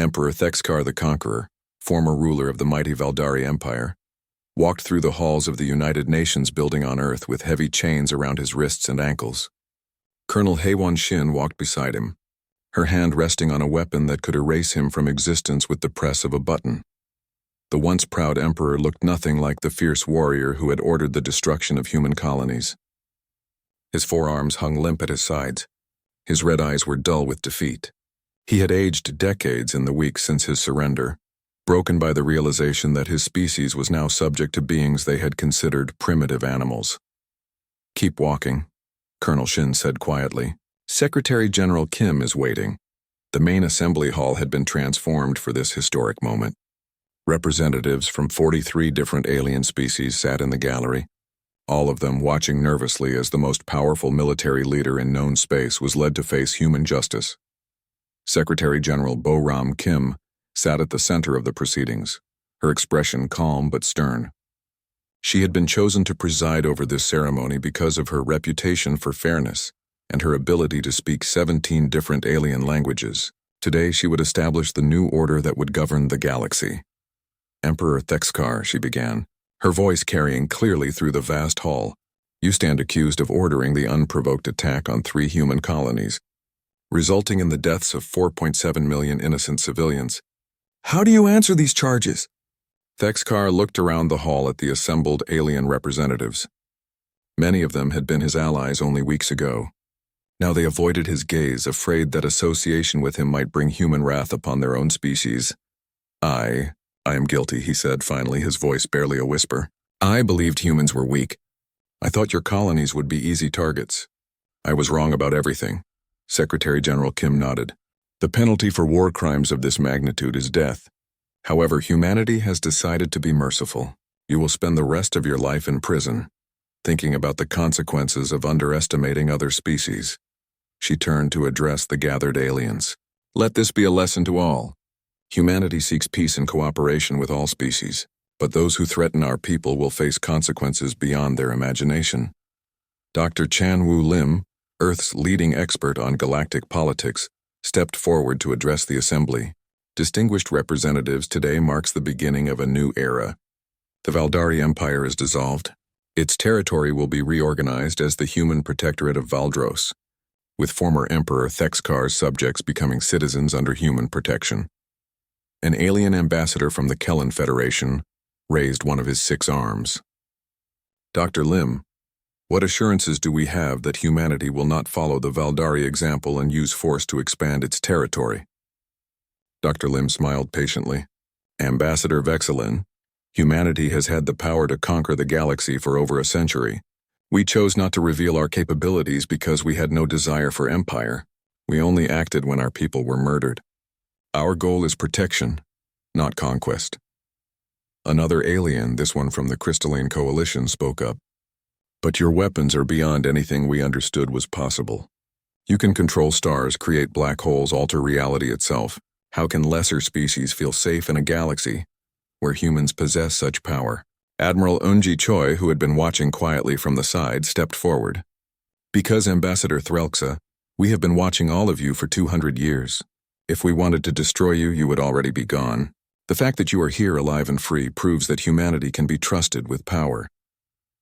Emperor Thexkar the Conqueror, former ruler of the mighty Valdari Empire, walked through the halls of the United Nations building on Earth with heavy chains around his wrists and ankles. Colonel Haewon Shin walked beside him, her hand resting on a weapon that could erase him from existence with the press of a button. The once proud emperor looked nothing like the fierce warrior who had ordered the destruction of human colonies. His forearms hung limp at his sides. His red eyes were dull with defeat. He had aged decades in the weeks since his surrender, broken by the realization that his species was now subject to beings they had considered primitive animals. "Keep walking," Colonel Shin said quietly. "Secretary General Kim is waiting." The main assembly hall had been transformed for this historic moment. Representatives from 43 different alien species sat in the gallery, all of them watching nervously as the most powerful military leader in known space was led to face human justice. Secretary General Bo-Ram Kim sat at the center of the proceedings, her expression calm but stern. She had been chosen to preside over this ceremony because of her reputation for fairness and her ability to speak 17 different alien languages. Today she would establish the new order that would govern the galaxy. "Emperor Thexkar," she began, her voice carrying clearly through the vast hall, "you stand accused of ordering the unprovoked attack on 3 human colonies, resulting in the deaths of 4.7 million innocent civilians. How do you answer these charges?" Thexkar looked around the hall at the assembled alien representatives. Many of them had been his allies only weeks ago. Now they avoided his gaze, afraid that association with him might bring human wrath upon their own species. I am guilty," he said finally, his voice barely a whisper. "I believed humans were weak. I thought your colonies would be easy targets. I was wrong about everything." Secretary General Kim nodded. "The penalty for war crimes of this magnitude is death. However, humanity has decided to be merciful. You will spend the rest of your life in prison, thinking about the consequences of underestimating other species." She turned to address the gathered aliens. "Let this be a lesson to all. Humanity seeks peace and cooperation with all species, but those who threaten our people will face consequences beyond their imagination." Dr. Chan-Woo Lim, Earth's leading expert on galactic politics, stepped forward to address the assembly. "Distinguished representatives, today marks the beginning of a new era. The Valdari Empire is dissolved. Its territory will be reorganized as the human protectorate of Valdros, with former Emperor Thexkar's subjects becoming citizens under human protection." An alien ambassador from the Kellen Federation raised one of his 6 arms. "Dr. Lim, what assurances do we have that humanity will not follow the Valdari example and use force to expand its territory?" Dr. Lim smiled patiently. "Ambassador Vexelin, humanity has had the power to conquer the galaxy for over a century. We chose not to reveal our capabilities because we had no desire for empire. We only acted when our people were murdered. Our goal is protection, not conquest." Another alien, this one from the Crystalline Coalition, spoke up. "But your weapons are beyond anything we understood was possible. You can control stars, create black holes, alter reality itself. How can lesser species feel safe in a galaxy where humans possess such power?" Admiral Eunji Choi, who had been watching quietly from the side, stepped forward. "Because, Ambassador Threlksa, we have been watching all of you for 200 years. If we wanted to destroy you, you would already be gone. The fact that you are here alive and free proves that humanity can be trusted with power."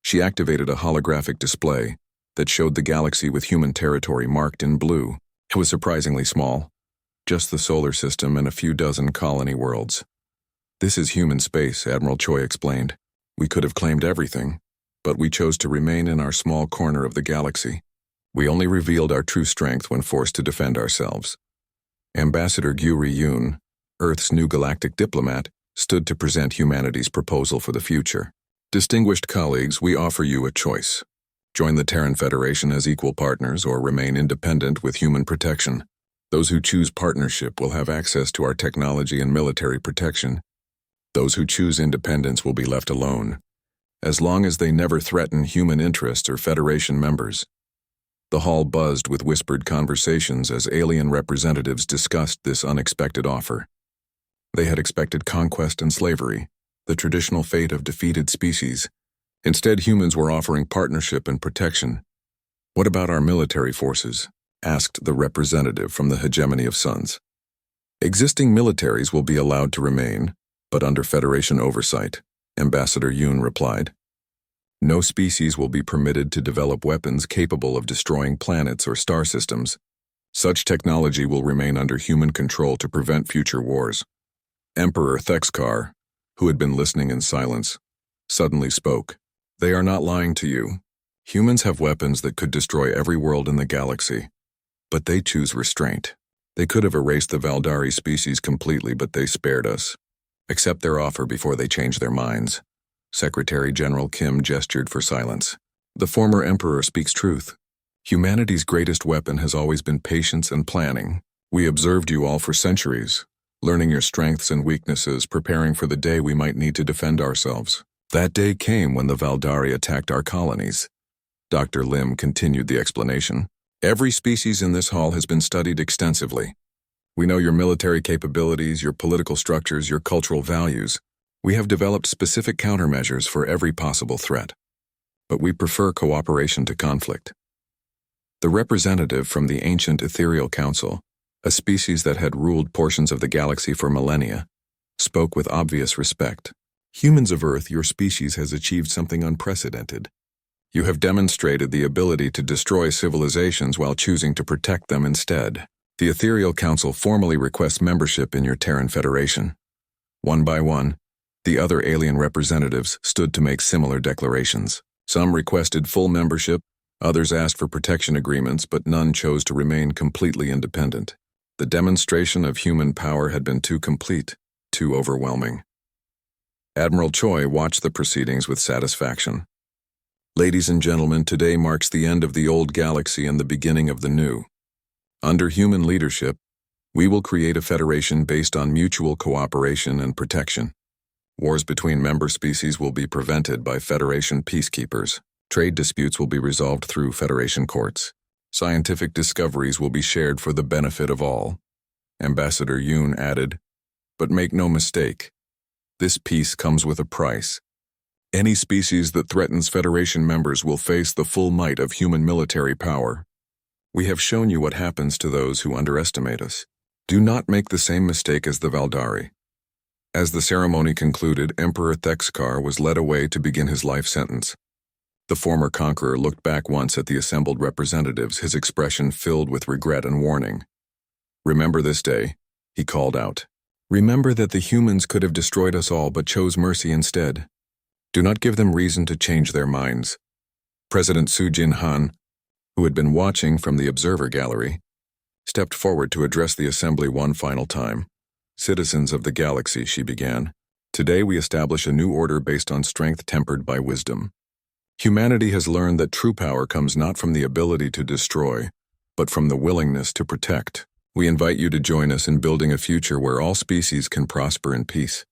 She activated a holographic display that showed the galaxy with human territory marked in blue. It was surprisingly small, just the solar system and a few dozen colony worlds. "This is human space," Admiral Choi explained. "We could have claimed everything, but we chose to remain in our small corner of the galaxy. We only revealed our true strength when forced to defend ourselves." Ambassador Gyuri Yoon, Earth's new galactic diplomat, stood to present humanity's proposal for the future. "Distinguished colleagues, we offer you a choice. Join the Terran Federation as equal partners or remain independent with human protection. Those who choose partnership will have access to our technology and military protection. Those who choose independence will be left alone, as long as they never threaten human interests or Federation members." The hall buzzed with whispered conversations as alien representatives discussed this unexpected offer. They had expected conquest and slavery, the traditional fate of defeated species. Instead, humans were offering partnership and protection. "What about our military forces?" asked the representative from the hegemony of suns. Existing militaries will be allowed to remain, but under Federation oversight, Ambassador Yoon replied. No species will be permitted to develop weapons capable of destroying planets or star systems. Such technology will remain under human control to prevent future wars. Emperor Thexkar, who had been listening in silence, suddenly spoke. They are not lying to you. Humans have weapons that could destroy every world in the galaxy, but they choose restraint. They could have erased the Valdari species completely, but they spared us. Accept their offer before they change their minds. Secretary General Kim gestured for silence. The former emperor speaks truth. Humanity's greatest weapon has always been patience and planning. We observed you all for centuries, learning your strengths and weaknesses, preparing for the day we might need to defend ourselves. That day came when the Valdari attacked our colonies. Dr. Lim continued the explanation. Every species in this hall has been studied extensively. We know your military capabilities, your political structures, your cultural values. We have developed specific countermeasures for every possible threat. But we prefer cooperation to conflict. The representative from the ancient Ethereal Council, a species that had ruled portions of the galaxy for millennia, spoke with obvious respect. Humans of Earth, your species has achieved something unprecedented. You have demonstrated the ability to destroy civilizations while choosing to protect them instead. The Ethereal Council formally requests membership in your Terran Federation. One by one, the other alien representatives stood to make similar declarations. Some requested full membership, others asked for protection agreements, but none chose to remain completely independent. The demonstration of human power had been too complete, too overwhelming. Admiral Choi watched the proceedings with satisfaction. Ladies and gentlemen, today marks the end of the old galaxy and the beginning of the new. Under human leadership, we will create a federation based on mutual cooperation and protection. Wars between member species will be prevented by Federation peacekeepers. Trade disputes will be resolved through Federation courts. Scientific discoveries will be shared for the benefit of all. Ambassador Yoon added, but make no mistake, this peace comes with a price. Any species that threatens Federation members will face the full might of human military power. We have shown you what happens to those who underestimate us. Do not make the same mistake as the Valdari. As the ceremony concluded, Emperor Thexkar was led away to begin his life sentence. The former conqueror looked back once at the assembled representatives, his expression filled with regret and warning. Remember this day, he called out. Remember that the humans could have destroyed us all but chose mercy instead. Do not give them reason to change their minds. President Su Jin-han, who had been watching from the observer gallery, stepped forward to address the assembly one final time. Citizens of the galaxy, she began. Today we establish a new order based on strength tempered by wisdom. Humanity has learned that true power comes not from the ability to destroy, but from the willingness to protect. We invite you to join us in building a future where all species can prosper in peace.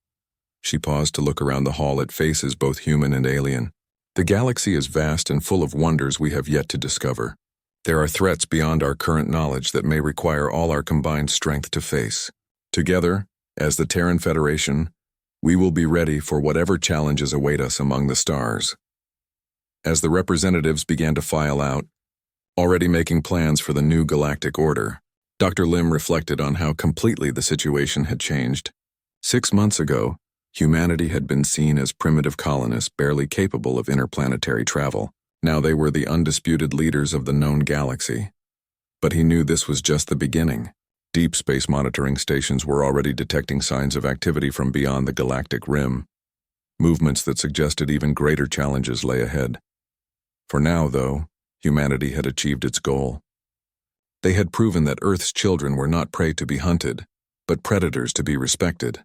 She paused to look around the hall at faces both human and alien. The galaxy is vast and full of wonders we have yet to discover. There are threats beyond our current knowledge that may require all our combined strength to face. Together, as the Terran Federation, we will be ready for whatever challenges await us among the stars. As the representatives began to file out, already making plans for the new galactic order, Dr. Lim reflected on how completely the situation had changed. 6 months ago, humanity had been seen as primitive colonists barely capable of interplanetary travel. Now they were the undisputed leaders of the known galaxy. But he knew this was just the beginning. Deep space monitoring stations were already detecting signs of activity from beyond the galactic rim, movements that suggested even greater challenges lay ahead. For now, though, humanity had achieved its goal. They had proven that Earth's children were not prey to be hunted, but predators to be respected.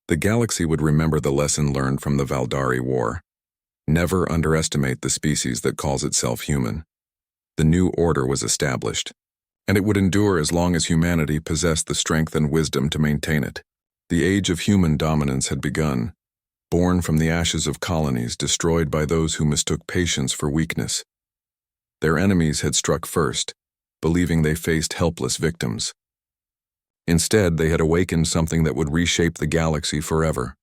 The galaxy would remember the lesson learned from the Valdari War. Never underestimate the species that calls itself human. The new order was established, and it would endure as long as humanity possessed the strength and wisdom to maintain it. The age of human dominance had begun, born from the ashes of colonies destroyed by those who mistook patience for weakness. Their enemies had struck first, believing they faced helpless victims. Instead, they had awakened something that would reshape the galaxy forever.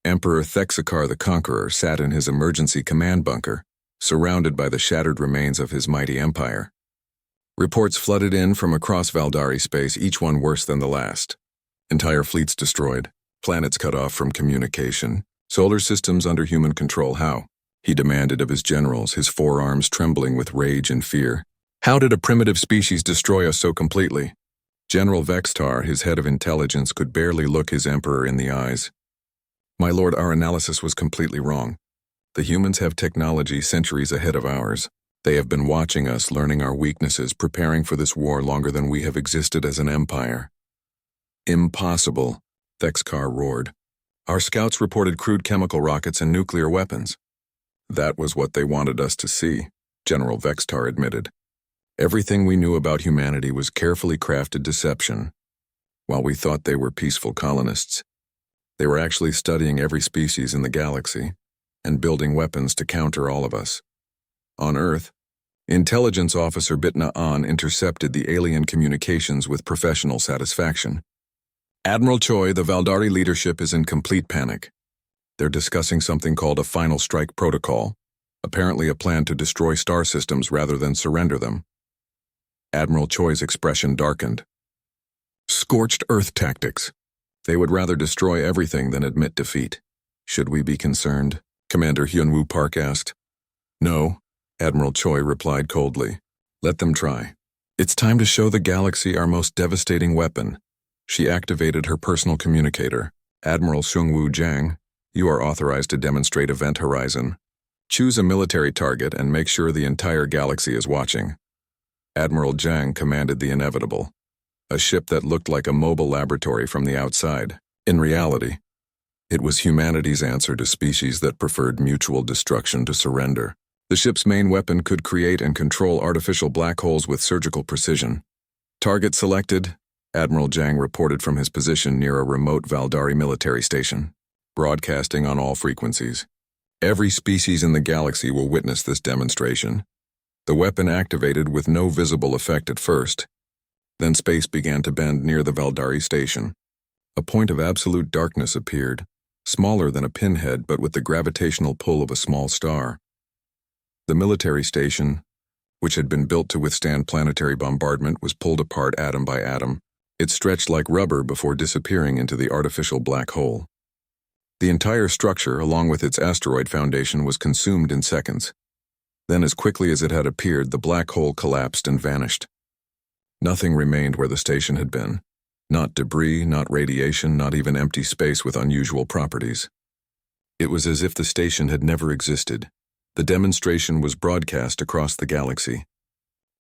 Emperor Thexkar the Conqueror sat in his emergency command bunker, surrounded by the shattered remains of his mighty empire. Reports flooded in from across Valdari space, each one worse than the last. Entire fleets destroyed, planets cut off from communication, solar systems under human control. How? He demanded of his generals, his forearms trembling with rage and fear. How did a primitive species destroy us so completely? General Vextar, his head of intelligence, could barely look his emperor in the eyes. My lord, our analysis was completely wrong. The humans have technology centuries ahead of ours. They have been watching us, learning our weaknesses, preparing for this war longer than we have existed as an empire. Impossible, Vextar roared. Our scouts reported crude chemical rockets and nuclear weapons. That was what they wanted us to see, General Vextar admitted. Everything we knew about humanity was carefully crafted deception. While we thought they were peaceful colonists, they were actually studying every species in the galaxy and building weapons to counter all of us. On Earth, Intelligence Officer Bitna An intercepted the alien communications with professional satisfaction. Admiral Choi, the Valdari leadership is in complete panic. They're discussing something called a final strike protocol, apparently a plan to destroy star systems rather than surrender them. Admiral Choi's expression darkened. Scorched Earth tactics. They would rather destroy everything than admit defeat. Should we be concerned? Commander Hyunwoo Park asked. No, Admiral Choi replied coldly. Let them try. It's time to show the galaxy our most devastating weapon. She activated her personal communicator. Admiral Seungwoo Jang, you are authorized to demonstrate Event Horizon. Choose a military target and make sure the entire galaxy is watching. Admiral Jang commanded the inevitable. A ship that looked like a mobile laboratory from the outside. In reality, it was humanity's answer to species that preferred mutual destruction to surrender. The ship's main weapon could create and control artificial black holes with surgical precision. Target selected, Admiral Jang reported from his position near a remote Valdari military station, broadcasting on all frequencies. Every species in the galaxy will witness this demonstration. The weapon activated with no visible effect at first. Then space began to bend near the Valdari station. A point of absolute darkness appeared, smaller than a pinhead but with the gravitational pull of a small star. The military station, which had been built to withstand planetary bombardment, was pulled apart atom by atom. It stretched like rubber before disappearing into the artificial black hole. The entire structure, along with its asteroid foundation, was consumed in seconds. Then, as quickly as it had appeared, the black hole collapsed and vanished. Nothing remained where the station had been. Not debris, not radiation, not even empty space with unusual properties. It was as if the station had never existed. The demonstration was broadcast across the galaxy.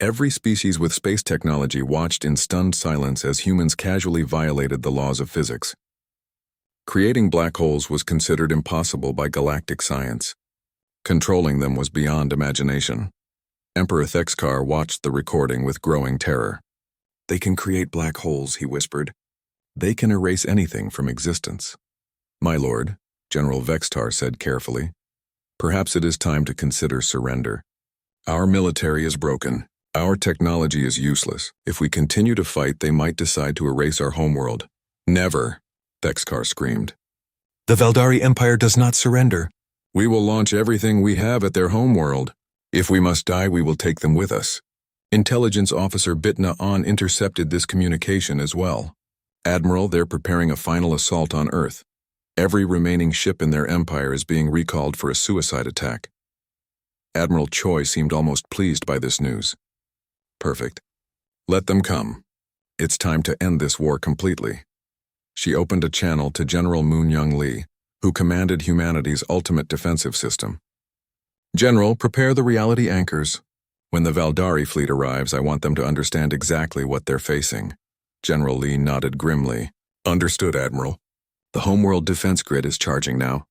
Every species with space technology watched in stunned silence as humans casually violated the laws of physics. Creating black holes was considered impossible by galactic science. Controlling them was beyond imagination. Emperor Thexkar watched the recording with growing terror. They can create black holes, he whispered. They can erase anything from existence. My lord, General Vextar said carefully, perhaps it is time to consider surrender. Our military is broken. Our technology is useless. If we continue to fight, they might decide to erase our homeworld. Never, Thexkar screamed. The Valdari Empire does not surrender. We will launch everything we have at their homeworld. If we must die, we will take them with us. Intelligence Officer Bitna An intercepted this communication as well. Admiral, they're preparing a final assault on Earth. Every remaining ship in their empire is being recalled for a suicide attack. Admiral Choi seemed almost pleased by this news. Perfect. Let them come. It's time to end this war completely. She opened a channel to General Moon Young Lee, who commanded humanity's ultimate defensive system. General, prepare the reality anchors. When the Valdari fleet arrives, I want them to understand exactly what they're facing. General Lee nodded grimly. Understood, Admiral. The homeworld defense grid is charging now.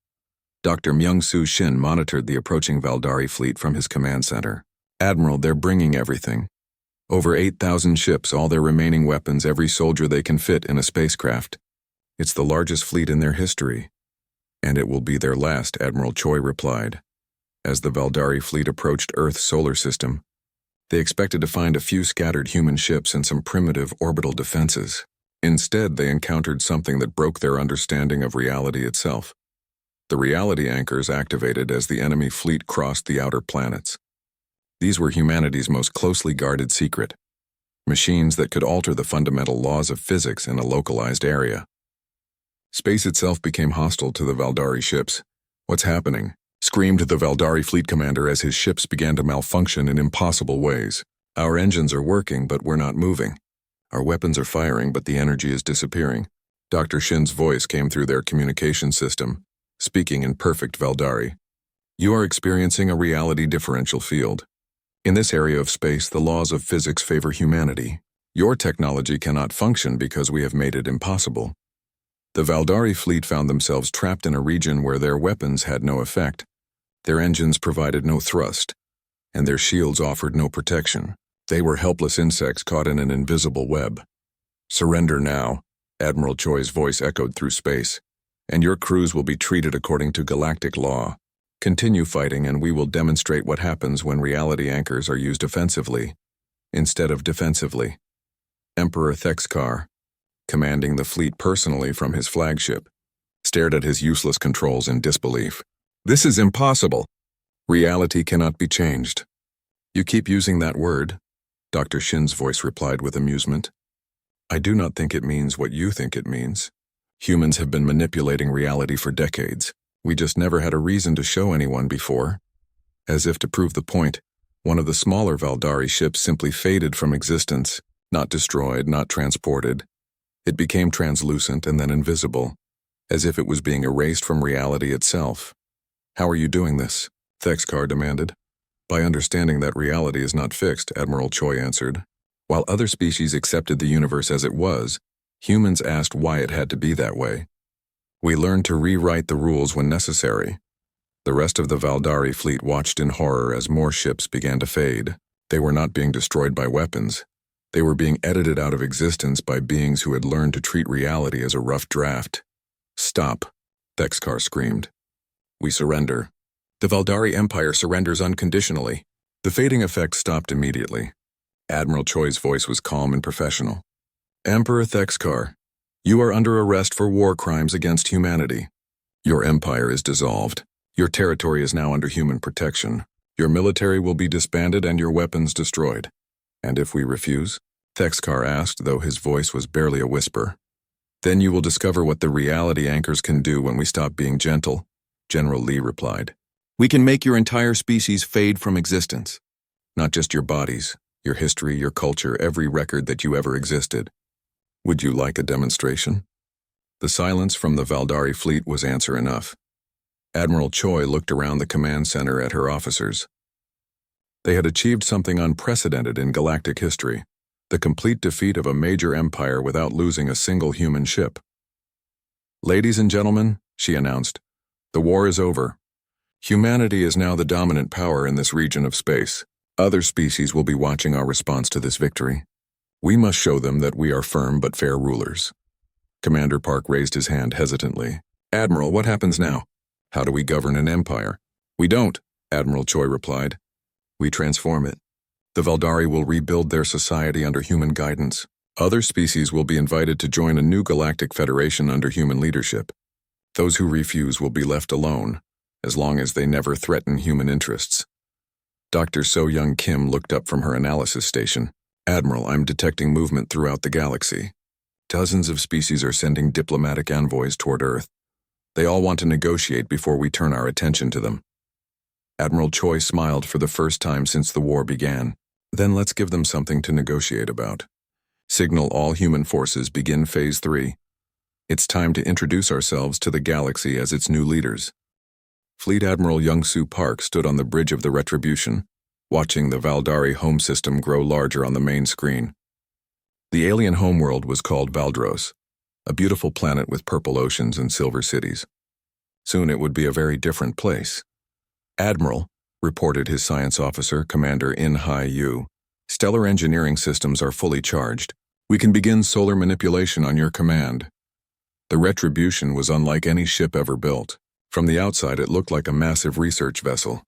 Dr. Myung-Soo Shin monitored the approaching Valdari fleet from his command center. Admiral, they're bringing everything. Over 8,000 ships, all their remaining weapons, every soldier they can fit in a spacecraft. It's the largest fleet in their history. And it will be their last, Admiral Choi replied. As the Valdari fleet approached Earth's solar system, they expected to find a few scattered human ships and some primitive orbital defenses. Instead, they encountered something that broke their understanding of reality itself. The reality anchors activated as the enemy fleet crossed the outer planets. These were humanity's most closely guarded secret. machines that could alter the fundamental laws of physics in a localized area. Space itself became hostile to the Valdari ships. "What's happening?" screamed the Valdari fleet commander as his ships began to malfunction in impossible ways. "Our engines are working, but we're not moving. Our weapons are firing, but the energy is disappearing." Dr. Shin's voice came through their communication system, speaking in perfect Valdari. "You are experiencing a reality differential field. In this area of space, the laws of physics favor humanity. Your technology cannot function because we have made it impossible." The Valdari fleet found themselves trapped in a region where their weapons had no effect, their engines provided no thrust, and their shields offered no protection. They were helpless insects caught in an invisible web. "Surrender now," Admiral Choi's voice echoed through space, "and your crews will be treated according to galactic law. Continue fighting and we will demonstrate what happens when reality anchors are used offensively instead of defensively." Emperor Thexkar, commanding the fleet personally from his flagship, stared at his useless controls in disbelief. "This is impossible. Reality cannot be changed." "You keep using that word," Dr. Shin's voice replied with amusement. "I do not think it means what you think it means. Humans have been manipulating reality for decades. We just never had a reason to show anyone before." As if to prove the point, one of the smaller Valdari ships simply faded from existence, not destroyed, not transported. It became translucent and then invisible, as if it was being erased from reality itself. "How are you doing this?" Thexkar demanded. "By understanding that reality is not fixed," Admiral Choi answered. "While other species accepted the universe as it was, humans asked why it had to be that way. We learned to rewrite the rules when necessary." The rest of the Valdari fleet watched in horror as more ships began to fade. They were not being destroyed by weapons. They were being edited out of existence by beings who had learned to treat reality as a rough draft. "Stop," Thexkar screamed. "We surrender." The Valdari Empire surrenders unconditionally. The fading effect stopped immediately. Admiral Choi's voice was calm and professional. "Emperor Thexkar, you are under arrest for war crimes against humanity. Your empire is dissolved. Your territory is now under human protection. Your military will be disbanded and your weapons destroyed." "And if we refuse?" Thexkar asked, though his voice was barely a whisper. "Then you will discover what the reality anchors can do when we stop being gentle," General Lee replied. "We can make your entire species fade from existence. Not just your bodies, your history, your culture, every record that you ever existed. Would you like a demonstration?" The silence from the Valdari fleet was answer enough. Admiral Choi looked around the command center at her officers. They had achieved something unprecedented in galactic history, the complete defeat of a major empire without losing a single human ship. "Ladies and gentlemen," she announced, "the war is over. Humanity is now the dominant power in this region of space. Other species will be watching our response to this victory. We must show them that we are firm but fair rulers." Commander Park raised his hand hesitantly. "Admiral, what happens now? How do we govern an empire?" "We don't," Admiral Choi replied. "We transform it. The Valdari will rebuild their society under human guidance. Other species will be invited to join a new galactic federation under human leadership. Those who refuse will be left alone, as long as they never threaten human interests." Dr. So-Young Kim looked up from her analysis station. "Admiral, I'm detecting movement throughout the galaxy. Dozens of species are sending diplomatic envoys toward Earth. They all want to negotiate before we turn our attention to them." Admiral Choi smiled for the first time since the war began. "Then let's give them something to negotiate about. Signal all human forces, begin Phase 3. It's time to introduce ourselves to the galaxy as its new leaders." Fleet Admiral Young-Soo Park stood on the bridge of the Retribution, watching the Valdari home system grow larger on the main screen. The alien homeworld was called Valdros, a beautiful planet with purple oceans and silver cities. Soon it would be a very different place. "Admiral," reported his science officer, Commander In-Hai Yu, "stellar engineering systems are fully charged. We can begin solar manipulation on your command." The Retribution was unlike any ship ever built. From the outside, it looked like a massive research vessel,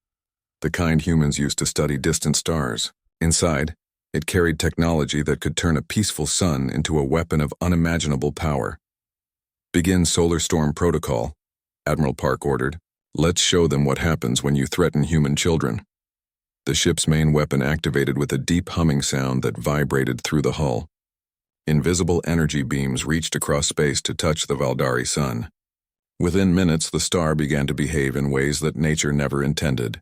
the kind humans used to study distant stars. Inside, it carried technology that could turn a peaceful sun into a weapon of unimaginable power. "Begin Solar Storm Protocol," Admiral Park ordered. "Let's show them what happens when you threaten human children." The ship's main weapon activated with a deep humming sound that vibrated through the hull. Invisible energy beams reached across space to touch the Valdari sun. Within minutes, the star began to behave in ways that nature never intended.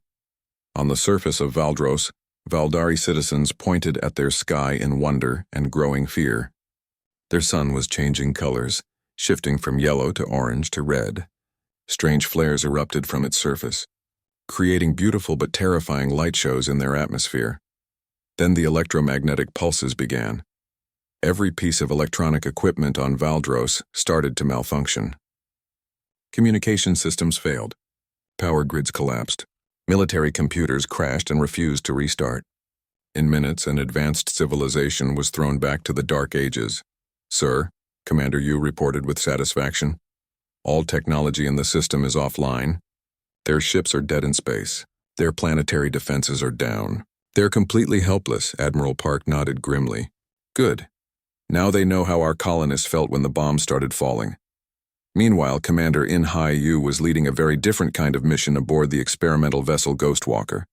On the surface of Valdros, Valdari citizens pointed at their sky in wonder and growing fear. Their sun was changing colors, shifting from yellow to orange to red. Strange flares erupted from its surface, creating beautiful but terrifying light shows in their atmosphere. Then the electromagnetic pulses began. Every piece of electronic equipment on Valdros started to malfunction. Communication systems failed. Power grids collapsed. Military computers crashed and refused to restart. In minutes, an advanced civilization was thrown back to the Dark Ages. "Sir," Commander Yu reported with satisfaction, "all technology in the system is offline. Their ships are dead in space. Their planetary defenses are down. They're completely helpless," Admiral Park nodded grimly. "Good. Now they know how our colonists felt when the bombs started falling." Meanwhile, Commander In-Hai Yu was leading a very different kind of mission aboard the experimental vessel Ghostwalker.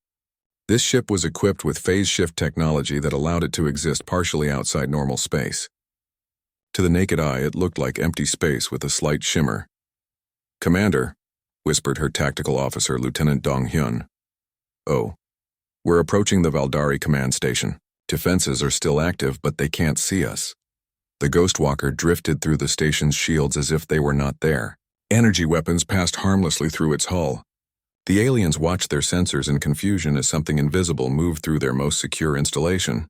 This ship was equipped with phase shift technology that allowed it to exist partially outside normal space. To the naked eye, it looked like empty space with a slight shimmer. "Commander," whispered her tactical officer, Lieutenant Dong Hyun. "Oh. We're approaching the Valdari command station. Defenses are still active, but they can't see us." The Ghostwalker drifted through the station's shields as if they were not there. Energy weapons passed harmlessly through its hull. The aliens watched their sensors in confusion as something invisible moved through their most secure installation.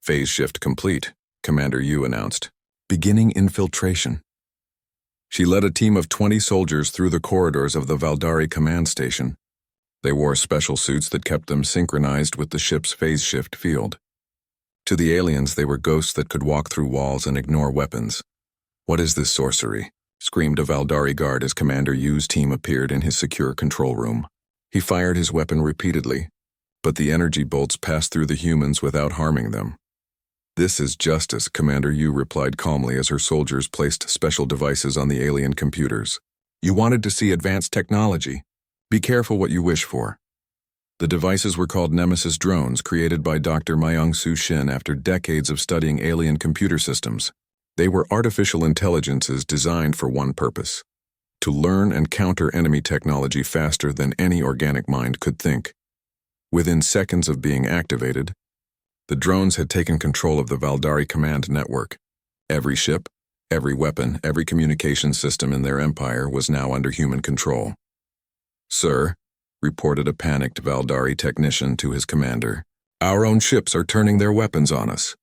"Phase shift complete," Commander Yu announced. "Beginning infiltration." She led a team of 20 soldiers through the corridors of the Valdari command station. They wore special suits that kept them synchronized with the ship's phase shift field. To the aliens, they were ghosts that could walk through walls and ignore weapons. "What is this sorcery?" screamed a Valdari guard as Commander Yu's team appeared in his secure control room. He fired his weapon repeatedly, but the energy bolts passed through the humans without harming them. "This is justice," Commander Yu replied calmly as her soldiers placed special devices on the alien computers. "You wanted to see advanced technology. Be careful what you wish for." The devices were called Nemesis drones, created by Dr. Myung-Soo Shin after decades of studying alien computer systems. They were artificial intelligences designed for one purpose: to learn and counter enemy technology faster than any organic mind could think. Within seconds of being activated, the drones had taken control of the Valdari command network. Every ship, every weapon, every communication system in their empire was now under human control. "Sir," reported a panicked Valdari technician to his commander, "our own ships are turning their weapons on us.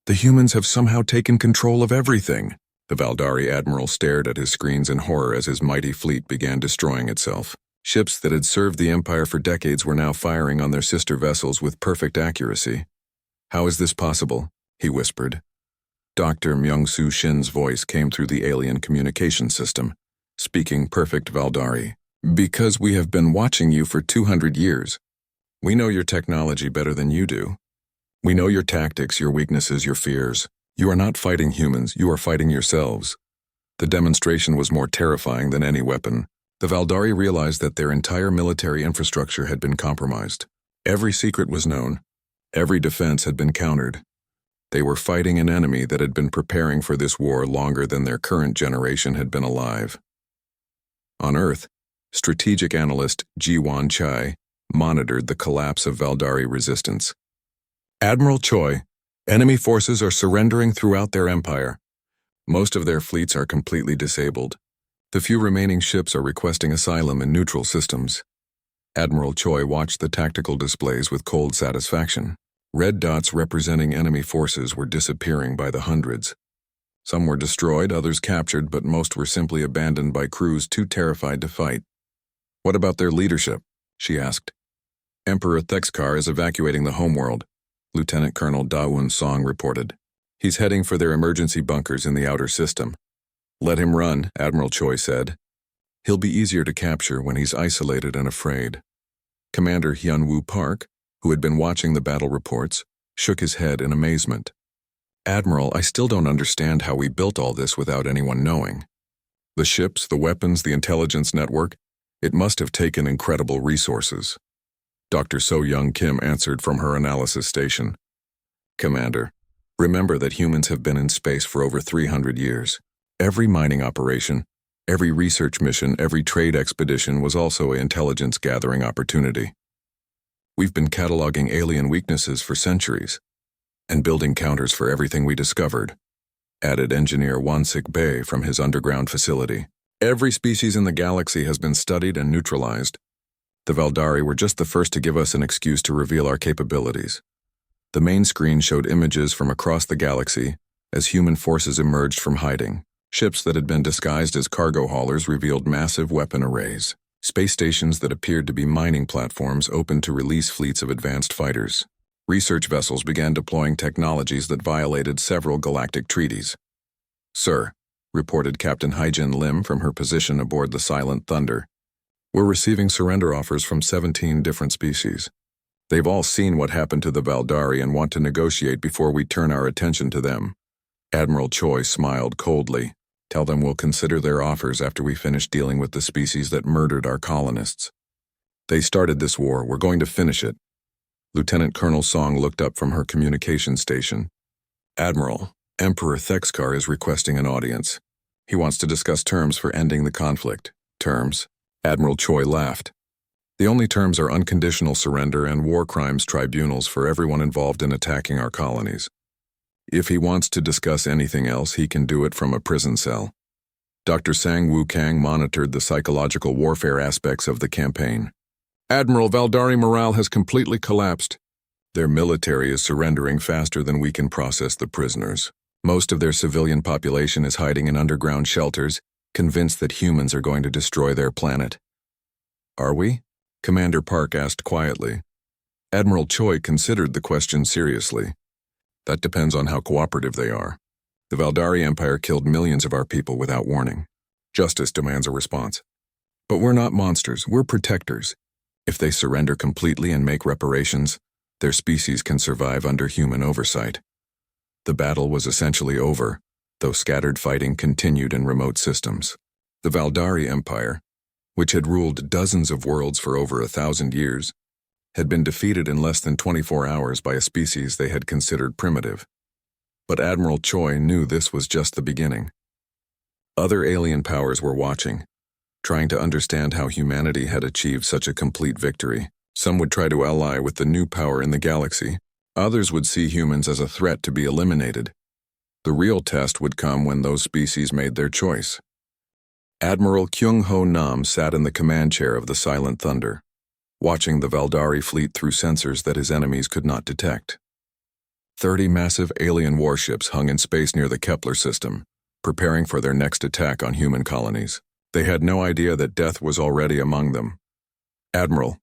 The humans have somehow taken control of everything." The Valdari admiral stared at his screens in horror as his mighty fleet began destroying itself. Ships that had served the Empire for decades were now firing on their sister vessels with perfect accuracy. "How is this possible?" he whispered. Dr. Myung-Soo Shin's voice came through the alien communication system, speaking perfect Valdari. "Because we have been watching you for 200 years. We know your technology better than you do. We know your tactics, your weaknesses, your fears. You are not fighting humans, you are fighting yourselves." The demonstration was more terrifying than any weapon. The Valdari realized that their entire military infrastructure had been compromised. Every secret was known. Every defense had been countered. They were fighting an enemy that had been preparing for this war longer than their current generation had been alive. On Earth, strategic analyst Ji-Wan Chai monitored the collapse of Valdari resistance. "Admiral Choi, enemy forces are surrendering throughout their empire. Most of their fleets are completely disabled. The few remaining ships are requesting asylum in neutral systems." Admiral Choi watched the tactical displays with cold satisfaction. Red dots representing enemy forces were disappearing by the hundreds. Some were destroyed, others captured, but most were simply abandoned by crews too terrified to fight. "What about their leadership?" she asked. "Emperor Thexkar is evacuating the homeworld," Lieutenant Colonel Da-Eun Song reported. "He's heading for their emergency bunkers in the outer system." "Let him run," Admiral Choi said. "He'll be easier to capture when he's isolated and afraid." Commander Hyun-Woo Park, who had been watching the battle reports, shook his head in amazement. "Admiral, I still don't understand how we built all this without anyone knowing. The ships, the weapons, the intelligence network, it must have taken incredible resources." Dr. So-Young Kim answered from her analysis station. Commander, remember that humans have been in space for over 300 years. Every mining operation, every research mission, every trade expedition was also an intelligence-gathering opportunity. We've been cataloging alien weaknesses for centuries and building counters for everything we discovered, added engineer Wansik Bey from his underground facility. Every species in the galaxy has been studied and neutralized. The Valdari were just the first to give us an excuse to reveal our capabilities. The main screen showed images from across the galaxy as human forces emerged from hiding. Ships that had been disguised as cargo haulers revealed massive weapon arrays. Space stations that appeared to be mining platforms opened to release fleets of advanced fighters. Research vessels began deploying technologies that violated several galactic treaties. Sir, reported Captain Haijin Lim from her position aboard the Silent Thunder, we're receiving surrender offers from 17 different species. They've all seen what happened to the Valdari and want to negotiate before we turn our attention to them. Admiral Choi smiled coldly. Tell them we'll consider their offers after we finish dealing with the species that murdered our colonists. They started this war, we're going to finish it. Lieutenant Colonel Song looked up from her communication station. Admiral, Emperor Thexkar is requesting an audience. He wants to discuss terms for ending the conflict. Terms? Admiral Choi laughed. The only terms are unconditional surrender and war crimes tribunals for everyone involved in attacking our colonies. If he wants to discuss anything else, he can do it from a prison cell. Dr. Sang Woo Kang monitored the psychological warfare aspects of the campaign. Admiral, Valdari morale has completely collapsed. Their military is surrendering faster than we can process the prisoners. Most of their civilian population is hiding in underground shelters, convinced that humans are going to destroy their planet. Are we? Commander Park asked quietly. Admiral Choi considered the question seriously. That depends on how cooperative they are. The Valdari Empire killed millions of our people without warning. Justice demands a response. But we're not monsters, we're protectors. If they surrender completely and make reparations, their species can survive under human oversight. The battle was essentially over, though scattered fighting continued in remote systems. The Valdari Empire, which had ruled dozens of worlds for over 1,000 years, had been defeated in less than 24 hours by a species they had considered primitive. But Admiral Choi knew this was just the beginning. Other alien powers were watching, trying to understand how humanity had achieved such a complete victory. Some would try to ally with the new power in the galaxy. Others would see humans as a threat to be eliminated. The real test would come when those species made their choice. Admiral Kyung-ho Nam sat in the command chair of the Silent Thunder, watching the Valdari fleet through sensors that his enemies could not detect. 30 massive alien warships hung in space near the Kepler system, preparing for their next attack on human colonies. They had no idea that death was already among them. Admiral,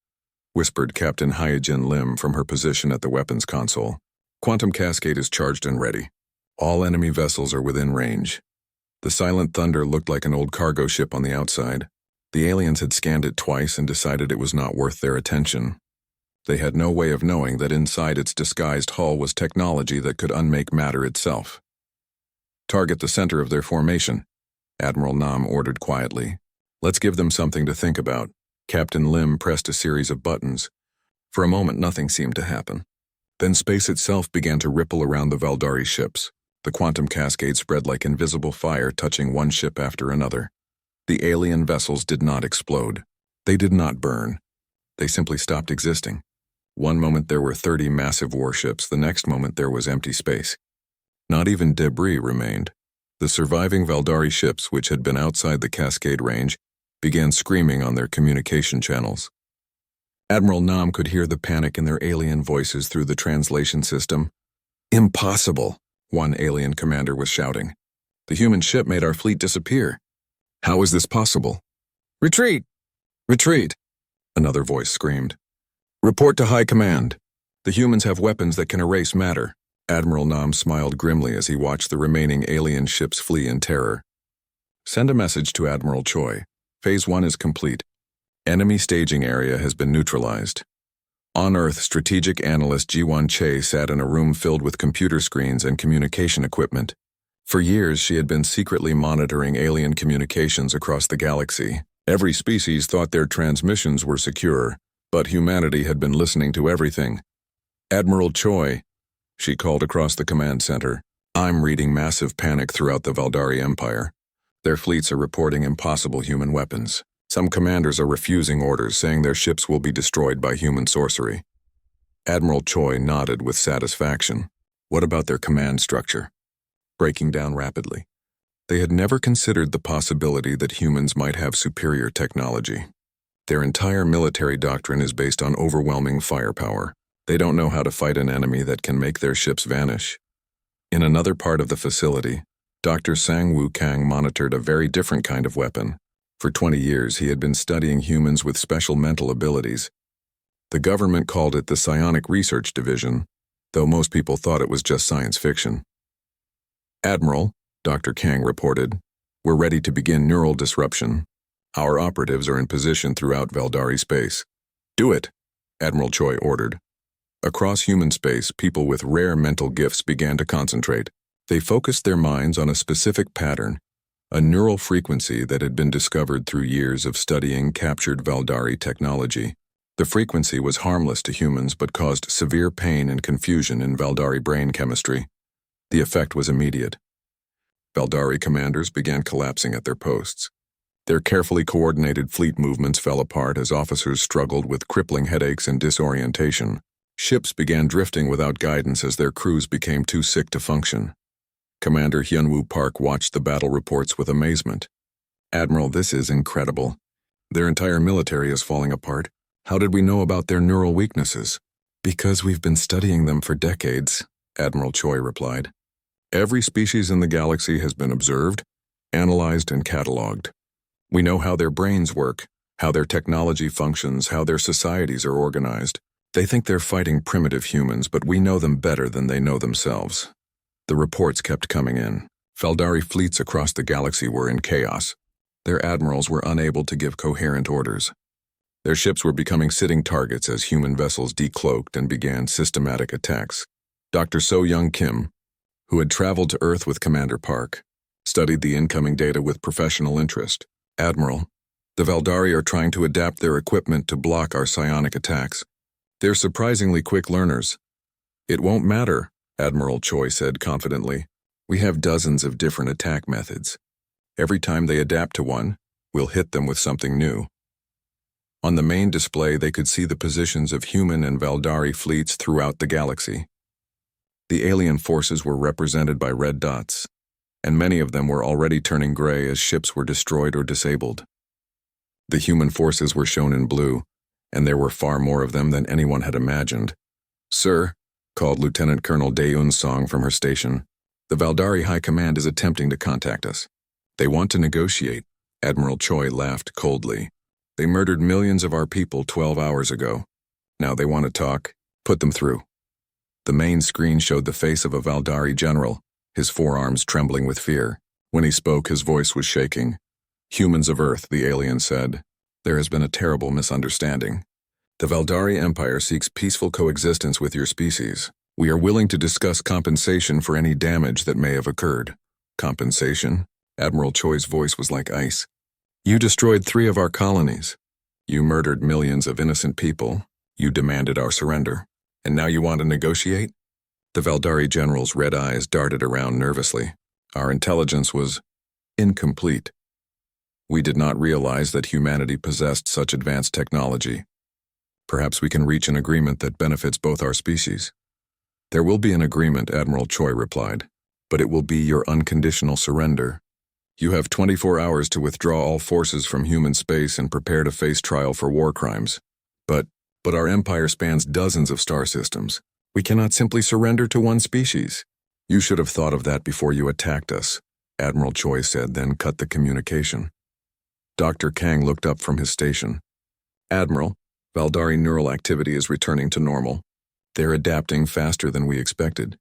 whispered Captain Haijin Lim from her position at the weapons console, Quantum Cascade is charged and ready. All enemy vessels are within range. The Silent Thunder looked like an old cargo ship on the outside. The aliens had scanned it twice and decided it was not worth their attention. They had no way of knowing that inside its disguised hull was technology that could unmake matter itself. Target the center of their formation, Admiral Nam ordered quietly. Let's give them something to think about. Captain Lim pressed a series of buttons. For a moment, nothing seemed to happen. Then space itself began to ripple around the Valdari ships. The quantum cascade spread like invisible fire, touching one ship after another. The alien vessels did not explode. They did not burn. They simply stopped existing. One moment there were 30 massive warships, the next moment there was empty space. Not even debris remained. The surviving Valdari ships, which had been outside the cascade range, began screaming on their communication channels. Admiral Nam could hear the panic in their alien voices through the translation system. Impossible, one alien commander was shouting. The human ship made our fleet disappear. How is this possible? Retreat! Retreat! Another voice screamed. Report to High Command. The humans have weapons that can erase matter. Admiral Nam smiled grimly as he watched the remaining alien ships flee in terror. Send a message to Admiral Choi. Phase 1 is complete. Enemy staging area has been neutralized. On Earth, strategic analyst Ji-Won Che sat in a room filled with computer screens and communication equipment. For years, she had been secretly monitoring alien communications across the galaxy. Every species thought their transmissions were secure, But humanity had been listening to everything. "Admiral Choi," she called across the command center. "I'm reading massive panic throughout the Valdari Empire. Their fleets are reporting impossible human weapons. Some commanders are refusing orders, saying their ships will be destroyed by human sorcery." Admiral Choi nodded with satisfaction. What about their command structure? Breaking down rapidly. They had never considered the possibility that humans might have superior technology. Their entire military doctrine is based on overwhelming firepower. They don't know how to fight an enemy that can make their ships vanish. In another part of the facility, Dr. Sang-Woo Kang monitored a very different kind of weapon. For 20 years, he had been studying humans with special mental abilities. The government called it the Psionic Research Division, though most people thought it was just science fiction. "Admiral," Dr. Kang reported, "we're ready to begin neural disruption. Our operatives are in position throughout Valdari space." "Do it," Admiral Choi ordered. Across human space, people with rare mental gifts began to concentrate. They focused their minds on a specific pattern, a neural frequency that had been discovered through years of studying captured Valdari technology. The frequency was harmless to humans but caused severe pain and confusion in Valdari brain chemistry. The effect was immediate. Valdari commanders began collapsing at their posts. Their carefully coordinated fleet movements fell apart as officers struggled with crippling headaches and disorientation. Ships began drifting without guidance as their crews became too sick to function. Commander Hyunwoo Park watched the battle reports with amazement. "Admiral, this is incredible. Their entire military is falling apart. How did we know about their neural weaknesses?" "Because we've been studying them for decades," Admiral Choi replied. "Every species in the galaxy has been observed, analyzed, and cataloged. We know how their brains work, how their technology functions, how their societies are organized. They think they're fighting primitive humans, but we know them better than they know themselves." The reports kept coming in. Valdari fleets across the galaxy were in chaos. Their admirals were unable to give coherent orders. Their ships were becoming sitting targets as human vessels decloaked and began systematic attacks. Dr. So-Young Kim, who had traveled to Earth with Commander Park, studied the incoming data with professional interest. "Admiral, the Valdari are trying to adapt their equipment to block our psionic attacks. They're surprisingly quick learners." "It won't matter," Admiral Choi said confidently. "We have dozens of different attack methods. Every time they adapt to one, we'll hit them with something new." On the main display, they could see the positions of human and Valdari fleets throughout the galaxy. The alien forces were represented by red dots, and many of them were already turning gray as ships were destroyed or disabled. The human forces were shown in blue, and there were far more of them than anyone had imagined. "Sir," called Lieutenant Colonel Daeun Song from her station, "the Valdari High Command is attempting to contact us. They want to negotiate." Admiral Choi laughed coldly. "They murdered millions of our people 12 hours ago. Now they want to talk. Put them through." The main screen showed the face of a Valdari general, his forearms trembling with fear. When he spoke, his voice was shaking. "Humans of Earth," the alien said, "there has been a terrible misunderstanding. The Valdari Empire seeks peaceful coexistence with your species. We are willing to discuss compensation for any damage that may have occurred." "Compensation?" Admiral Choi's voice was like ice. "You destroyed 3 of our colonies. You murdered millions of innocent people. You demanded our surrender. And now you want to negotiate?" The Valdari general's red eyes darted around nervously. "Our intelligence was incomplete. We did not realize that humanity possessed such advanced technology. Perhaps we can reach an agreement that benefits both our species." "There will be an agreement," Admiral Choi replied, "but it will be your unconditional surrender. You have 24 hours to withdraw all forces from human space and prepare to face trial for war crimes. But our empire spans dozens of star systems. We cannot simply surrender to one species." "You should have thought of that before you attacked us," Admiral Choi said, then cut the communication. Dr. Kang looked up from his station. "Admiral, Valdari neural activity is returning to normal. They're adapting faster than we expected."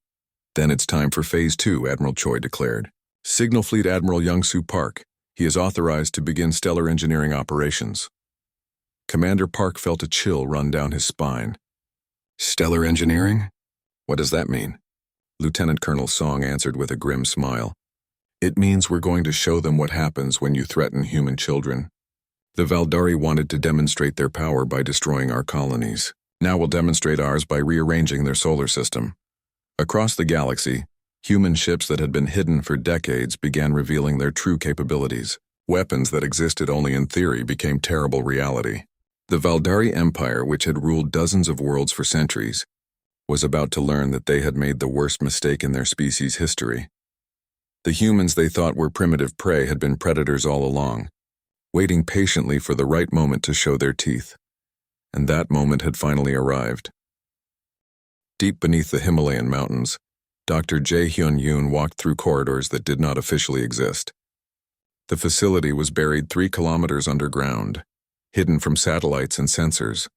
"Then it's time for Phase 2, Admiral Choi declared. "Signal Fleet Admiral Young-Soo Park. He is authorized to begin stellar engineering operations." Commander Park felt a chill run down his spine. "Stellar engineering? What does that mean?" Lieutenant Colonel Song answered with a grim smile. "It means we're going to show them what happens when you threaten human children. The Valdari wanted to demonstrate their power by destroying our colonies. Now we'll demonstrate ours by rearranging their solar system. Across the galaxy, human ships that had been hidden for decades began revealing their true capabilities. Weapons that existed only in theory became terrible reality. The Valdari Empire, which had ruled dozens of worlds for centuries, was about to learn that they had made the worst mistake in their species' history. The humans they thought were primitive prey had been predators all along, waiting patiently for the right moment to show their teeth. And that moment had finally arrived. Deep beneath the Himalayan mountains, Dr. Jae Hyun-yoon walked through corridors that did not officially exist. The facility was buried 3 kilometers underground, hidden from satellites and sensors.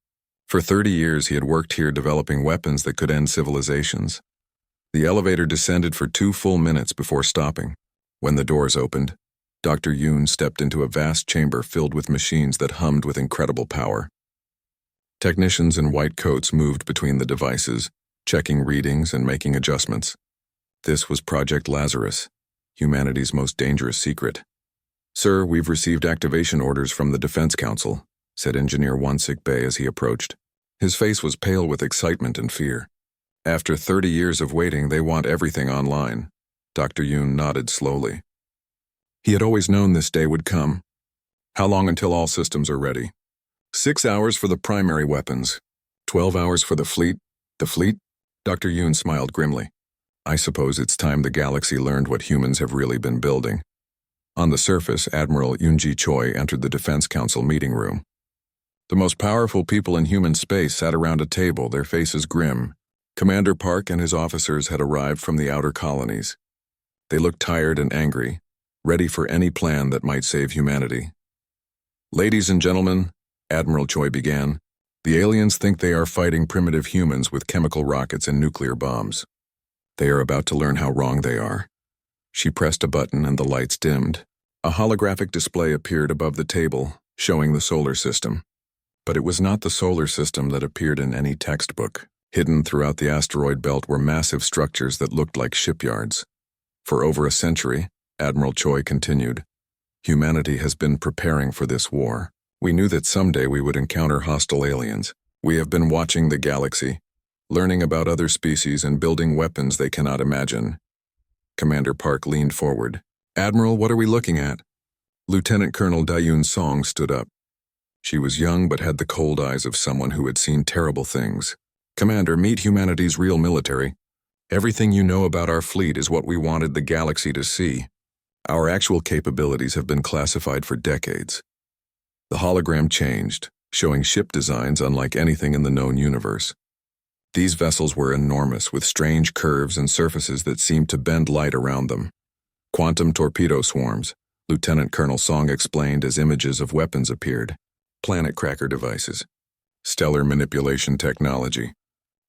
For 30 years he had worked here developing weapons that could end civilizations. The elevator descended for 2 full minutes before stopping. When the doors opened, Dr. Yoon stepped into a vast chamber filled with machines that hummed with incredible power. Technicians in white coats moved between the devices, checking readings and making adjustments. This was Project Lazarus, humanity's most dangerous secret. "Sir, we've received activation orders from the Defense Council," said Engineer Won-sik Bae as he approached. His face was pale with excitement and fear. "After 30 years of waiting, they want everything online." Dr. Yoon nodded slowly. He had always known this day would come. "How long until all systems are ready?" 6 hours for the primary weapons. 12 hours for the fleet. The fleet? Dr. Yoon smiled grimly. "I suppose it's time the galaxy learned what humans have really been building." On the surface, Admiral Yoonji Choi entered the Defense Council meeting room. The most powerful people in human space sat around a table, their faces grim. Commander Park and his officers had arrived from the outer colonies. They looked tired and angry, ready for any plan that might save humanity. "Ladies and gentlemen," Admiral Choi began, "the aliens think they are fighting primitive humans with chemical rockets and nuclear bombs. They are about to learn how wrong they are." She pressed a button and the lights dimmed. A holographic display appeared above the table, showing the solar system. But it was not the solar system that appeared in any textbook. Hidden throughout the asteroid belt were massive structures that looked like shipyards. For over a century, Admiral Choi continued, humanity has been preparing for this war. We knew that someday we would encounter hostile aliens. We have been watching the galaxy, learning about other species and building weapons they cannot imagine. Commander Park leaned forward. "Admiral, what are we looking at?" Lieutenant Colonel Dayun Song stood up. She was young but had the cold eyes of someone who had seen terrible things. "Commander, meet humanity's real military. Everything you know about our fleet is what we wanted the galaxy to see. Our actual capabilities have been classified for decades." The hologram changed, showing ship designs unlike anything in the known universe. These vessels were enormous, with strange curves and surfaces that seemed to bend light around them. "Quantum torpedo swarms," Lieutenant Colonel Song explained as images of weapons appeared. "Planet cracker devices. Stellar manipulation technology.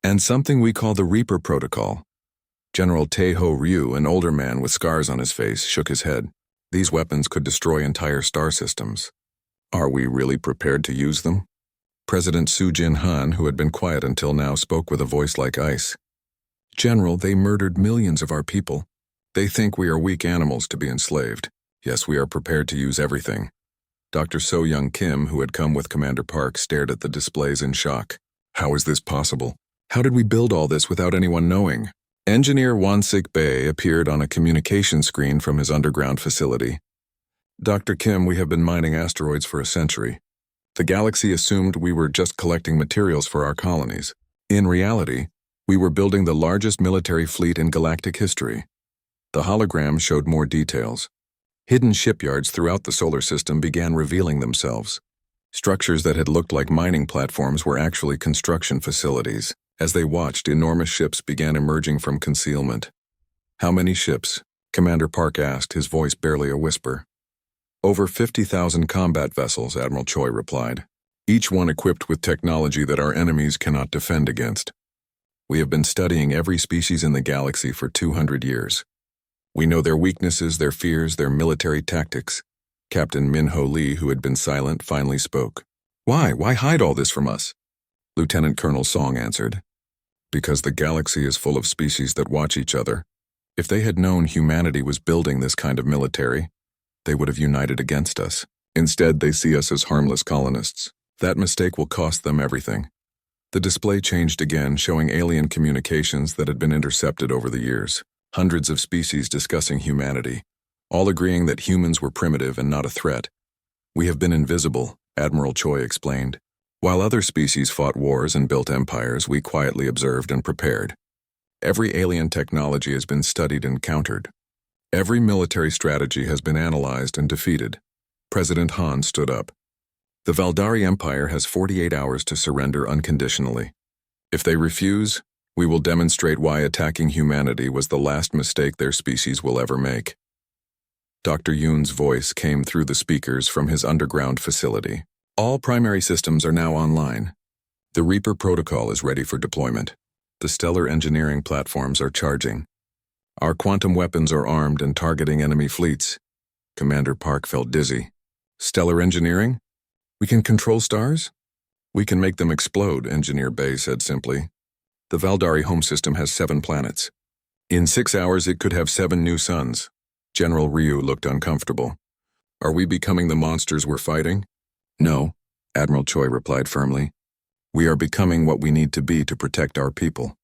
And something we call the Reaper Protocol." General Tae-ho Ryu, an older man with scars on his face, shook his head. "These weapons could destroy entire star systems. Are we really prepared to use them?" President Soo Jin-han, who had been quiet until now, spoke with a voice like ice. "General, they murdered millions of our people. They think we are weak animals to be enslaved. Yes, we are prepared to use everything." Dr. So-young Kim, who had come with Commander Park, stared at the displays in shock. "How is this possible? How did we build all this without anyone knowing?" Engineer Won-sik Bae appeared on a communication screen from his underground facility. "Dr. Kim, we have been mining asteroids for a century. The galaxy assumed we were just collecting materials for our colonies. In reality, we were building the largest military fleet in galactic history." The hologram showed more details. Hidden shipyards throughout the solar system began revealing themselves. Structures that had looked like mining platforms were actually construction facilities. As they watched, enormous ships began emerging from concealment. "How many ships?" Commander Park asked, his voice barely a whisper. "Over 50,000 combat vessels," Admiral Choi replied. "Each one equipped with technology that our enemies cannot defend against. We have been studying every species in the galaxy for 200 years. We know their weaknesses, their fears, their military tactics." Captain Min-ho Lee, who had been silent, finally spoke. "Why? Why hide all this from us?" Lieutenant Colonel Song answered. "Because the galaxy is full of species that watch each other. If they had known humanity was building this kind of military, they would have united against us. Instead, they see us as harmless colonists. That mistake will cost them everything. The display changed again, showing alien communications that had been intercepted over the years. Hundreds of species discussing humanity, all agreeing that humans were primitive and not a threat. "We have been invisible," Admiral Choi explained. "While other species fought wars and built empires, we quietly observed and prepared. Every alien technology has been studied and countered. Every military strategy has been analyzed and defeated." President Han stood up. "The Valdari Empire has 48 hours to surrender unconditionally. If they refuse, we will demonstrate why attacking humanity was the last mistake their species will ever make." Dr. Yoon's voice came through the speakers from his underground facility. "All primary systems are now online. The Reaper protocol is ready for deployment. The stellar engineering platforms are charging. Our quantum weapons are armed and targeting enemy fleets." Commander Park felt dizzy. "Stellar engineering? We can control stars?" "We can make them explode," Engineer Bay said simply. "The Valdari home system has 7 planets. In 6 hours it could have 7 new suns." General Ryu looked uncomfortable. "Are we becoming the monsters we're fighting?" "No," Admiral Choi replied firmly. "We are becoming what we need to be to protect our people.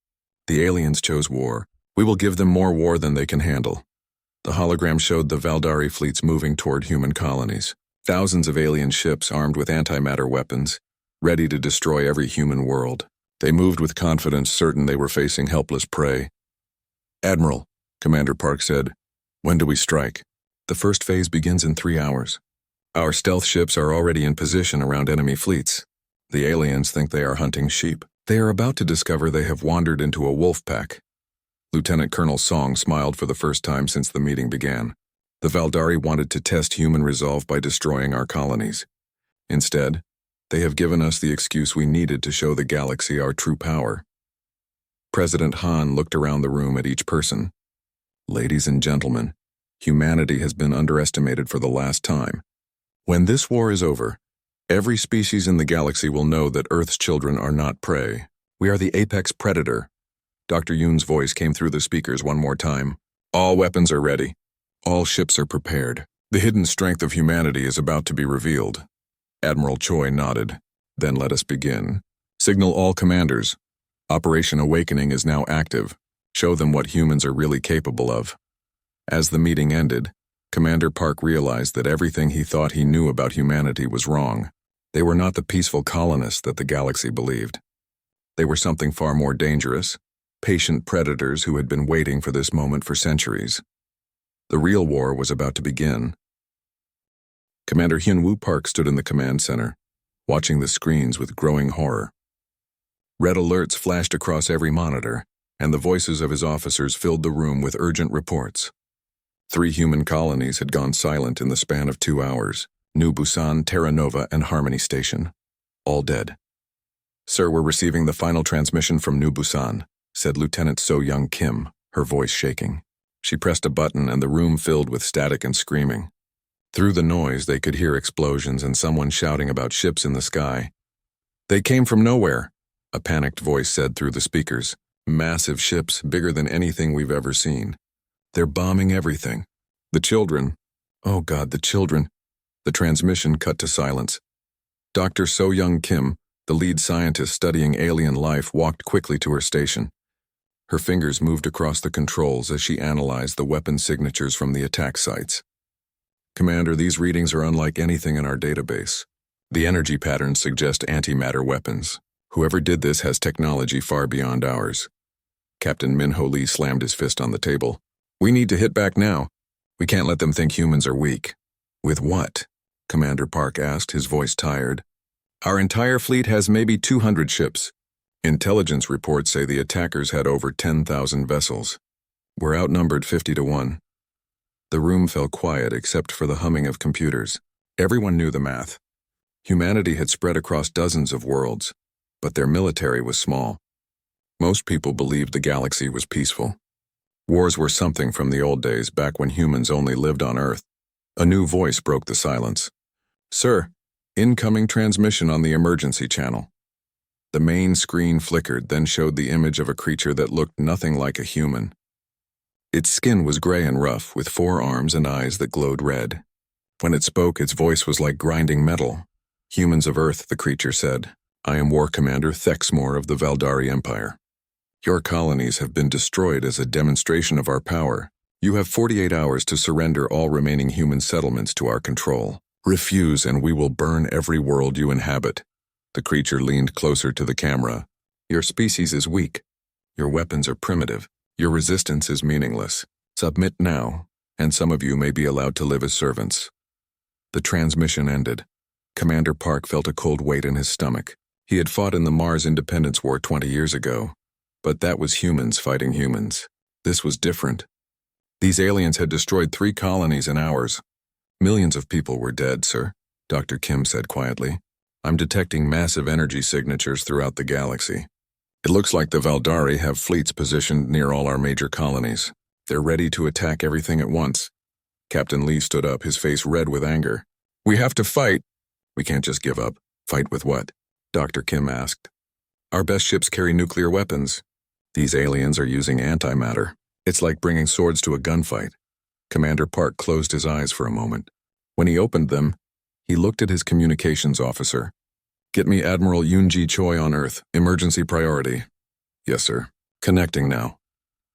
The aliens chose war. We will give them more war than they can handle." The hologram showed the Valdari fleets moving toward human colonies. Thousands of alien ships armed with antimatter weapons, ready to destroy every human world. They moved with confidence, certain they were facing helpless prey. "Admiral," Commander Park said, "when do we strike?" "The first phase begins in 3 hours. Our stealth ships are already in position around enemy fleets. The aliens think they are hunting sheep. They are about to discover they have wandered into a wolf pack." Lieutenant Colonel Song smiled for the first time since the meeting began. The Valdari wanted to test human resolve by destroying our colonies. Instead, they have given us the excuse we needed to show the galaxy our true power. President Han looked around the room at each person. "Ladies and gentlemen, humanity has been underestimated for the last time. When this war is over, every species in the galaxy will know that Earth's children are not prey. We are the apex predator." Dr. Yoon's voice came through the speakers one more time. "All weapons are ready. All ships are prepared. The hidden strength of humanity is about to be revealed." Admiral Choi nodded. "Then let us begin. Signal all commanders. Operation Awakening is now active. Show them what humans are really capable of." As the meeting ended, Commander Park realized that everything he thought he knew about humanity was wrong. They were not the peaceful colonists that the galaxy believed. They were something far more dangerous, patient predators who had been waiting for this moment for centuries. The real war was about to begin. Commander Hyun-woo Park stood in the command center, watching the screens with growing horror. Red alerts flashed across every monitor, and the voices of his officers filled the room with urgent reports. 3 human colonies had gone silent in the span of 2 hours: New Busan, Terra Nova, and Harmony Station. All dead. "Sir, we're receiving the final transmission from New Busan," said Lieutenant So-Young Kim, her voice shaking. She pressed a button and the room filled with static and screaming. Through the noise, they could hear explosions and someone shouting about ships in the sky. "They came from nowhere," a panicked voice said through the speakers. "Massive ships, bigger than anything we've ever seen. They're bombing everything. The children. Oh God, the children." The transmission cut to silence. Dr. So-Young Kim, the lead scientist studying alien life, walked quickly to her station. Her fingers moved across the controls as she analyzed the weapon signatures from the attack sites. "Commander, these readings are unlike anything in our database. The energy patterns suggest antimatter weapons. Whoever did this has technology far beyond ours." Captain Min-Ho Lee slammed his fist on the table. "We need to hit back now. We can't let them think humans are weak." "With what?" Commander Park asked, his voice tired. "Our entire fleet has maybe 200 ships. Intelligence reports say the attackers had over 10,000 vessels. We're outnumbered 50 to 1. The room fell quiet except for the humming of computers. Everyone knew the math. Humanity had spread across dozens of worlds, but their military was small. Most people believed the galaxy was peaceful. Wars were something from the old days, back when humans only lived on Earth. A new voice broke the silence. "Sir, incoming transmission on the emergency channel." The main screen flickered, then showed the image of a creature that looked nothing like a human. Its skin was gray and rough, with 4 arms and eyes that glowed red. When it spoke, its voice was like grinding metal. "Humans of Earth," the creature said. "I am War Commander Thexmore of the Valdari Empire. Your colonies have been destroyed as a demonstration of our power. You have 48 hours to surrender all remaining human settlements to our control. Refuse and we will burn every world you inhabit." The creature leaned closer to the camera. "Your species is weak. Your weapons are primitive. Your resistance is meaningless. Submit now, and some of you may be allowed to live as servants." The transmission ended. Commander Park felt a cold weight in his stomach. He had fought in the Mars Independence War 20 years ago, but that was humans fighting humans. This was different. These aliens had destroyed 3 colonies in hours. "Millions of people were dead, sir," Dr. Kim said quietly. "I'm detecting massive energy signatures throughout the galaxy. It looks like the Valdari have fleets positioned near all our major colonies. They're ready to attack everything at once." Captain Lee stood up, his face red with anger. "We have to fight." "We can't just give up." "Fight with what?" Dr. Kim asked. "Our best ships carry nuclear weapons. These aliens are using antimatter. It's like bringing swords to a gunfight." Commander Park closed his eyes for a moment. When he opened them, he looked at his communications officer. "Get me Admiral Yoonji Choi on Earth. Emergency priority." "Yes, sir. Connecting now."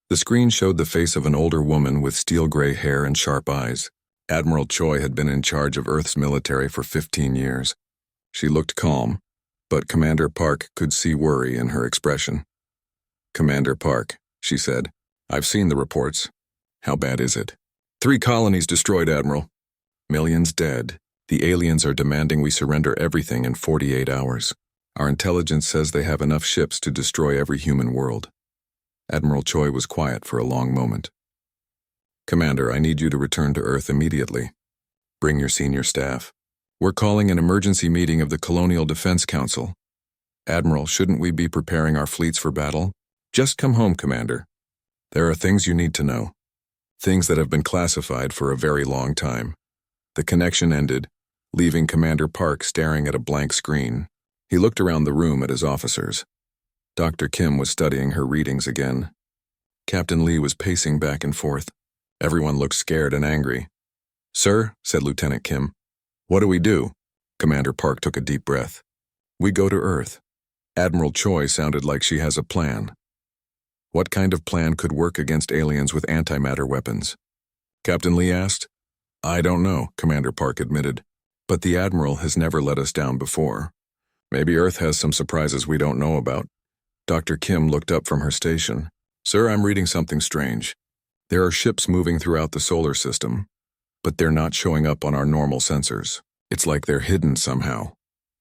The screen showed the face of an older woman with steel-gray hair and sharp eyes. Admiral Choi had been in charge of Earth's military for 15 years. She looked calm, but Commander Park could see worry in her expression. "Commander Park," she said, "I've seen the reports. How bad is it?" 3 colonies destroyed, Admiral. Millions dead. The aliens are demanding we surrender everything in 48 hours. Our intelligence says they have enough ships to destroy every human world. Admiral Choi was quiet for a long moment. "Commander, I need you to return to Earth immediately. Bring your senior staff. We're calling an emergency meeting of the Colonial Defense Council. Admiral, shouldn't we be preparing our fleets for battle? Just come home, Commander. There are things you need to know. Things that have been classified for a very long time." The connection ended, leaving Commander Park staring at a blank screen. He looked around the room at his officers. Dr. Kim was studying her readings again. Captain Lee was pacing back and forth. Everyone looked scared and angry. "Sir," said Lieutenant Kim. "What do we do?" Commander Park took a deep breath. "We go to Earth." Admiral Choi sounded like she has a plan. "What kind of plan could work against aliens with antimatter weapons?" Captain Lee asked. "I don't know," Commander Park admitted. "But the Admiral has never let us down before. Maybe Earth has some surprises we don't know about." Dr. Kim looked up from her station. "Sir, I'm reading something strange. There are ships moving throughout the solar system, but they're not showing up on our normal sensors. It's like they're hidden somehow."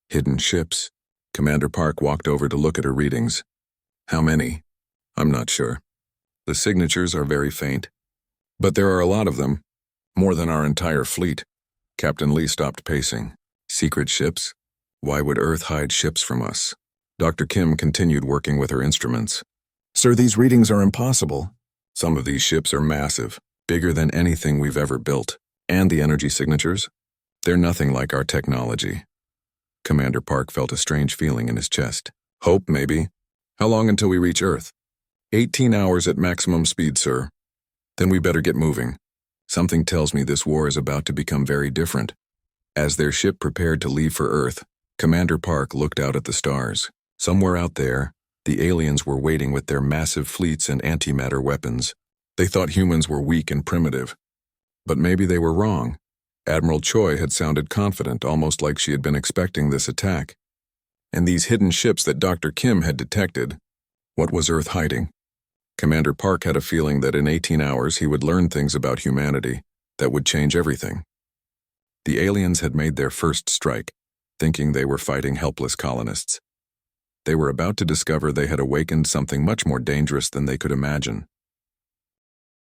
"Hidden ships?" Commander Park walked over to look at her readings. "How many?" "I'm not sure. The signatures are very faint. But there are a lot of them. More than our entire fleet." Captain Lee stopped pacing. "Secret ships? Why would Earth hide ships from us?" Dr. Kim continued working with her instruments. "Sir, these readings are impossible. Some of these ships are massive, bigger than anything we've ever built. And the energy signatures? They're nothing like our technology." Commander Park felt a strange feeling in his chest. "Hope, maybe. How long until we reach Earth?" 18 hours at maximum speed, sir." "Then we better get moving. Something tells me this war is about to become very different." As their ship prepared to leave for Earth, Commander Park looked out at the stars. Somewhere out there, the aliens were waiting with their massive fleets and antimatter weapons. They thought humans were weak and primitive. But maybe they were wrong. Admiral Choi had sounded confident, almost like she had been expecting this attack. And these hidden ships that Dr. Kim had detected, what was Earth hiding? Commander Park had a feeling that in 18 hours he would learn things about humanity that would change everything. The aliens had made their first strike, thinking they were fighting helpless colonists. They were about to discover they had awakened something much more dangerous than they could imagine.